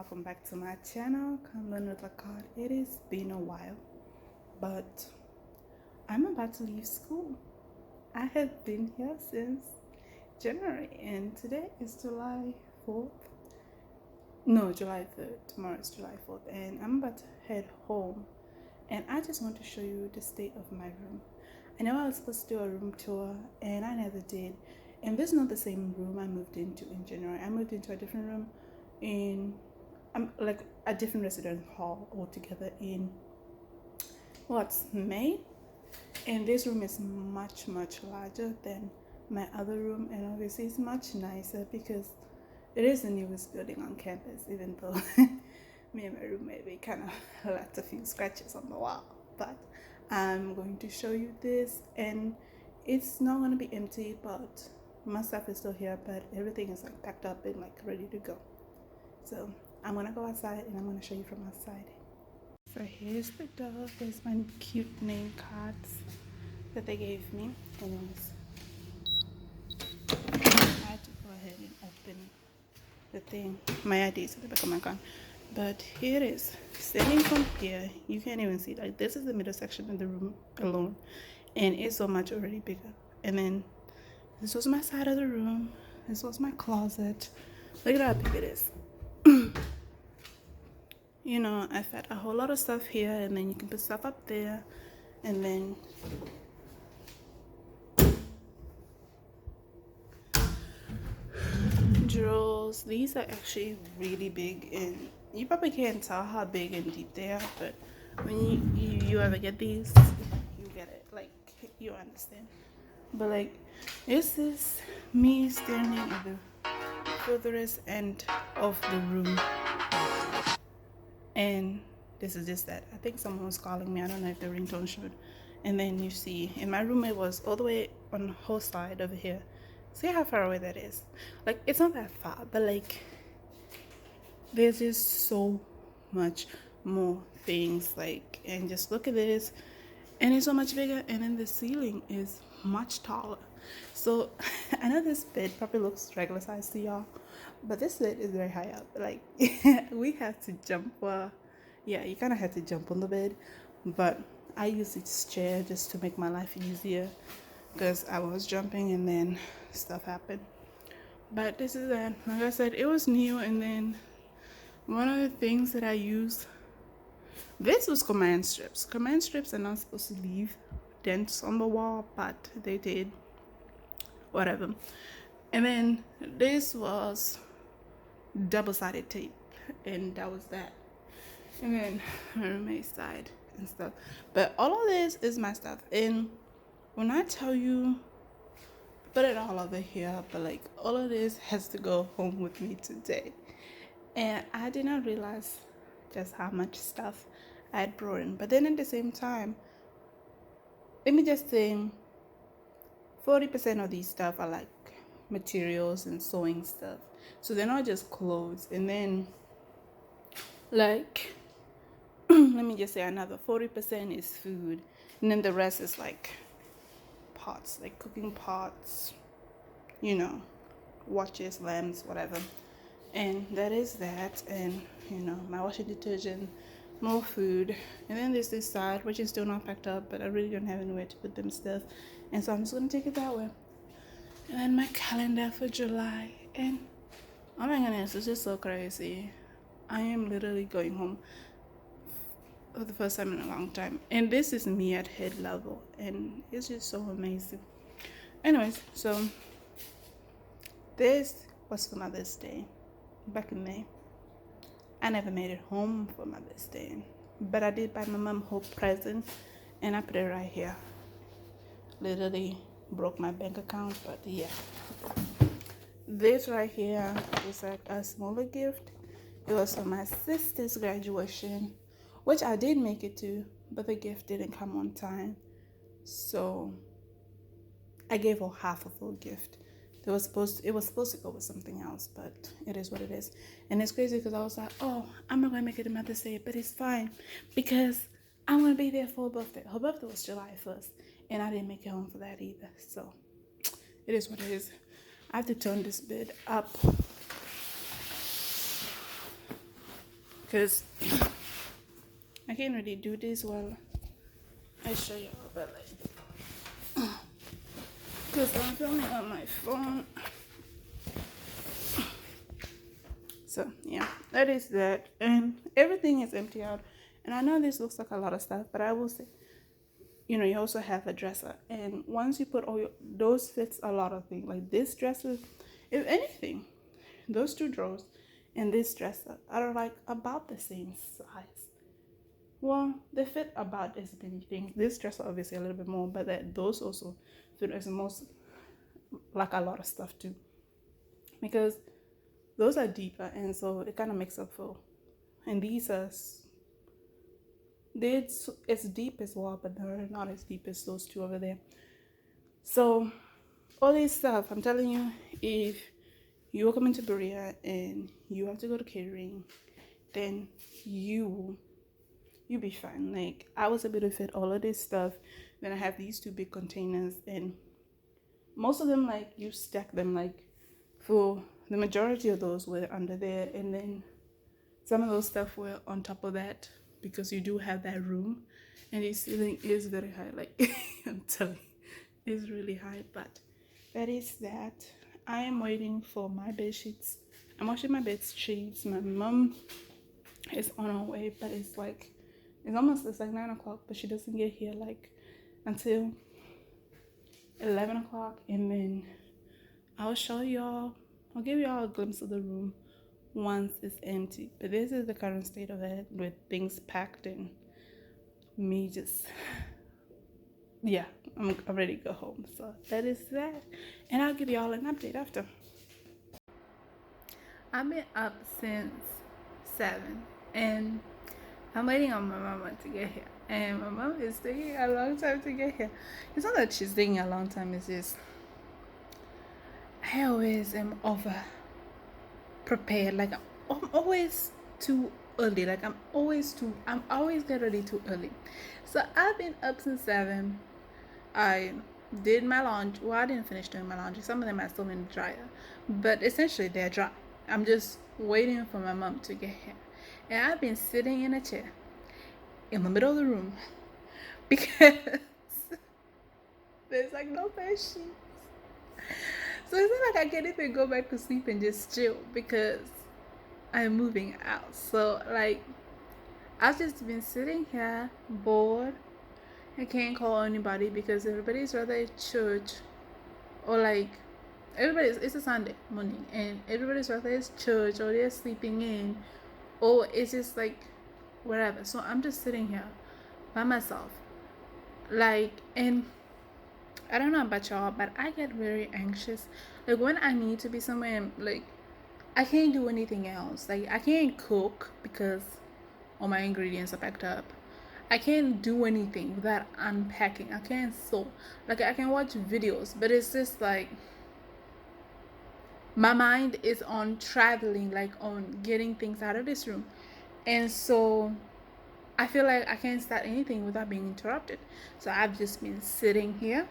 welcome back to my channel. Come Learn With Lakot. It has been a while, but I'm about to leave school. I have been here since January, and today is July 4th. No, July 3rd. Tomorrow is July 4th, and I'm about to head home. And I just want to show you the state of my room. I know I was supposed to do a room tour, and I never did. And this is not the same room I moved into in January. I moved into a different room in like a different residence hall altogether in May. And this room is much larger than my other room, and obviously it's much nicer because it is the newest building on campus, even though me and my roommate, we kind of left a few scratches on the wall. But I'm going to show you this, and it's not going to be empty, but my stuff is still here, but everything is like packed up and like ready to go. So I'm gonna go outside and I'm gonna show you from outside. So here's the door. Here's my cute name cards that they gave me. Anyways, I had to go ahead and open the thing. My ID is at the back of my car. But here it is. Sitting from here, you can't even see. Like, this is the middle section of the room alone, and it's so much already bigger. And then this was my side of the room. This was my closet. Look at how big it is. You know, I've had a whole lot of stuff here, and then you can put stuff up there, and then drawers. These are actually really big, and you probably can't tell how big and deep they are, but when you ever get these, you get it. Like, you understand. But like, this is me standing at the furthest end of the room, and this is just that. I think someone was calling me. I don't know if the ringtone showed. And then you see, and my roommate was all the way on the whole side over here. See how far away that is? Like, it's not that far, but like, there's just so much more things. Like, and just look at this, and it's so much bigger, and then the ceiling is much taller. So I know this bed probably looks regular size to y'all, but this bed is very high up. Like, we have to jump. Yeah, you kind of have to jump on the bed, but I use this chair just to make my life easier because I was jumping and then stuff happened. But this is that. Like I said, it was new, and then one of the things that I used, this was command strips. Command strips are not supposed to leave dents on the wall, but they did. Whatever. And then this was double-sided tape, and that was that. And then my roommate's side and stuff. But all of this is my stuff, and when I tell you put it all over here, but like, all of this has to go home with me today. And I did not realize just how much stuff I had brought in. But then at the same time, let me just say 40% of these stuff are like materials and sewing stuff, so they're not just clothes. And then like let me just say another 40% is food, and then the rest is like pots, like cooking pots, you know, watches, lamps, whatever. And that is that. And you know, my washing detergent, more food, and then there's this side which is still not packed up, but I really don't have anywhere to put them stuff, and so I'm just gonna take it that way. And then my calendar for July, and oh my goodness, it's just so crazy. I am literally going home for the first time in a long time, and this is me at head level, and it's just so amazing. Anyways, so this was for Mother's Day back in May. I never made it home for Mother's Day, but I did buy my mom a present, and I put it right here. Literally broke my bank account, but yeah. This right here is like a smaller gift. It was for my sister's graduation, which I did make it to, but the gift didn't come on time. So I gave her half a full gift. It was supposed to go with something else, but it is what it is. And it's crazy because I was like, oh, I'm not gonna make it to Mother's Day, but it's fine because I'm gonna be there for her birthday. Her birthday was July 1st, and I didn't make it home for that either. So it is what it is. I have to turn this bed up because I can't really do this while I show you, but like, because I'm filming on my phone. So yeah, that is that, and everything is empty out. And I know this looks like a lot of stuff, but I will say, you also have a dresser, and once you put all those fits a lot of things. Like this dresser, if anything, those two drawers and this dresser are like about the same size. Well, they fit about as many things. This dresser obviously a little bit more, but those also fit as most like a lot of stuff too, because those are deeper, and so it kind of makes up for. And these are it's deep as well, but they're not as deep as those two over there. So all this stuff, I'm telling you, if you come into Berea and you have to go to catering, then you'll be fine. Like I was able to fit all of this stuff. Then I have these two big containers, and most of them, like, you stack them, like, for the majority of those were under there, and then some of those stuff were on top of that, because you do have that room, and the ceiling is very high. Like I'm telling you, it's really high. But that is that. I am waiting for my bed sheets. I'm washing my bed sheets. My mom is on her way, but it's like 9 o'clock, but she doesn't get here like until 11 o'clock, and then I'll give y'all a glimpse of the room once it's empty. But this is the current state of it, with things packed and me just, yeah, I'm ready to go home. So that is that, and I'll give y'all an update after. I've been up since 7, and I'm waiting on my mama to get here, and my mom is taking a long time to get here. It's not that she's taking a long time, it's just I always am over prepared. Like I'm always too early. Like I'm always get ready too early. So I've been up since 7. I did my laundry. Well, I didn't finish doing my laundry. Some of them are still in the dryer, but essentially they're dry. I'm just waiting for my mom to get here, and I've been sitting in a chair in the middle of the room because there's like no bed sheets. So it's not like I can't even go back to sleep and just chill because I'm moving out. So like I've just been sitting here bored. I can't call anybody because everybody's rather at church, or like it's a Sunday morning and everybody's rather at church, or they're sleeping in, or it's just like whatever. So I'm just sitting here by myself. Like, and I don't know about y'all, but I get very anxious. Like when I need to be somewhere, like I can't do anything else. Like I can't cook because all my ingredients are packed up. I can't do anything without unpacking. I can't sew. Like I can watch videos, but it's just like my mind is on traveling, like on getting things out of this room. And so I feel like I can't start anything without being interrupted. So I've just been sitting here,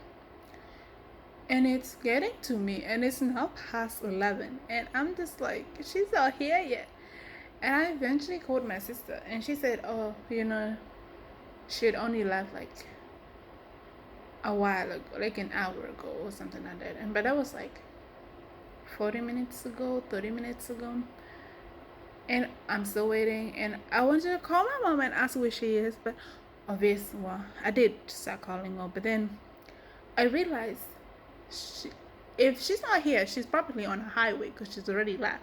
and it's getting to me, and it's now past 11, and I'm just like, she's not here yet. And I eventually called my sister, and she said, oh, she had only left like a while ago, like an hour ago or something like that. But that was like 40 minutes ago, 30 minutes ago. And I'm still waiting, and I wanted to call my mom and ask where she is, but obviously, well, I did start calling her, but then I realized if she's not here, she's probably on a highway because she's already left.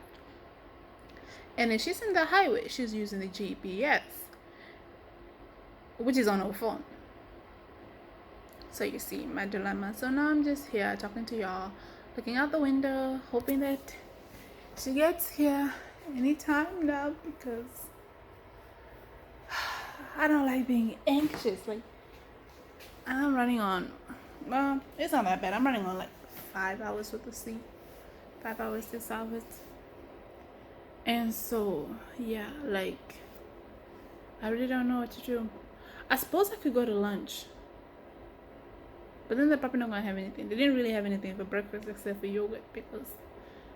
And if she's in the highway, she's using the GPS, which is on her phone. So you see my dilemma. So now I'm just here talking to y'all, looking out the window, hoping that she gets here anytime now, because I don't like being anxious. Like I'm running on, well, it's not that bad. I'm running on like 5 hours worth of sleep, 5 hours, 6 hours. And so yeah, like I really don't know what to do. I suppose I could go to lunch, but then they're probably not gonna have anything. They didn't really have anything for breakfast except for yogurt, because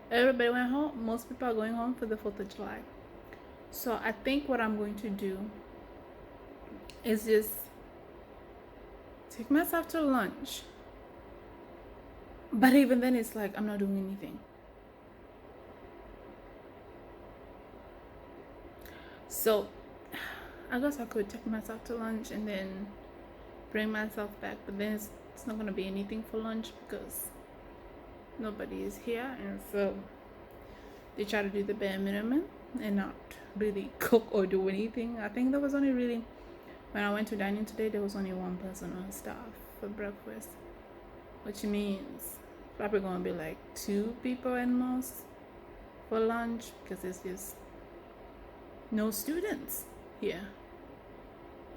everybody went home. Most people are going home for the 4th of July. So I think what I'm going to do is just take myself to lunch. But even then, it's like I'm not doing anything. So I guess I could take myself to lunch and then bring myself back. But then it's not going to be anything for lunch because nobody is here. And so they try to do the bare minimum and not really cook or do anything. I think there was only really, when I went to dining today, there was only one person on staff for breakfast, which means probably gonna be like 2 people at most for lunch because it's just no students here.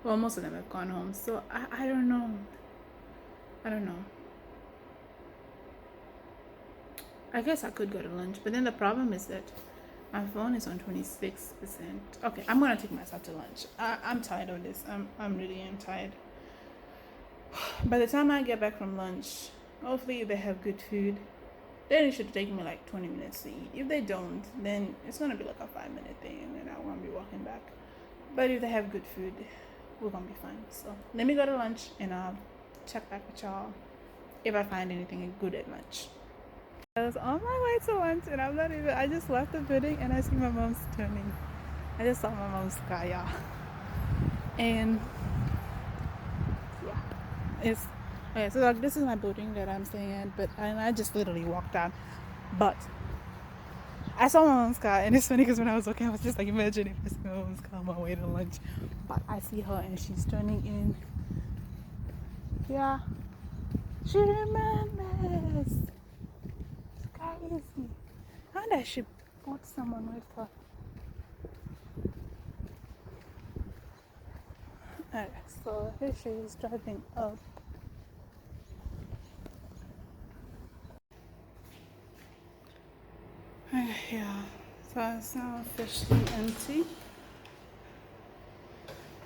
Well, most of them have gone home, so I don't know. I don't know. I guess I could go to lunch, but then the problem is that my phone is on 26%. Okay, I'm gonna take myself to lunch. I'm tired of this. I'm really tired. By the time I get back from lunch, hopefully they have good food. Then it should take me like 20 minutes to eat. If they don't, then it's gonna be like a 5-minute thing, and then I'm gonna be walking back. But if they have good food, we're gonna be fine. So let me go to lunch, and I'll check back with y'all if I find anything good at lunch. I was on my way to lunch, and I just left the building, and I see my mom's turning. I just saw my mom's car, y'all. And yeah, it's okay. So like, this is my building that I'm staying at, but I just literally walked out. But I saw my mom's car, and it's funny because when I was walking, I was just like, imagine if I see my mom's car on my way to lunch. But I see her, and she's turning in. Yeah, she remembers. Crazy. How does she brought someone with her? Alright, so here she is driving up. Yeah, so it's now officially empty.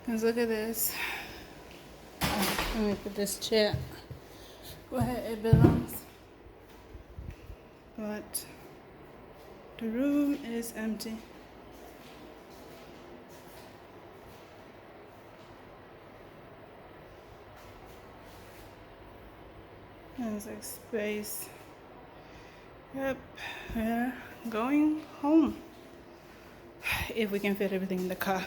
Because look at this. Let me put this chair where it belongs. But the room is empty. There's like space. Yep, we're going home. If we can fit everything in the car.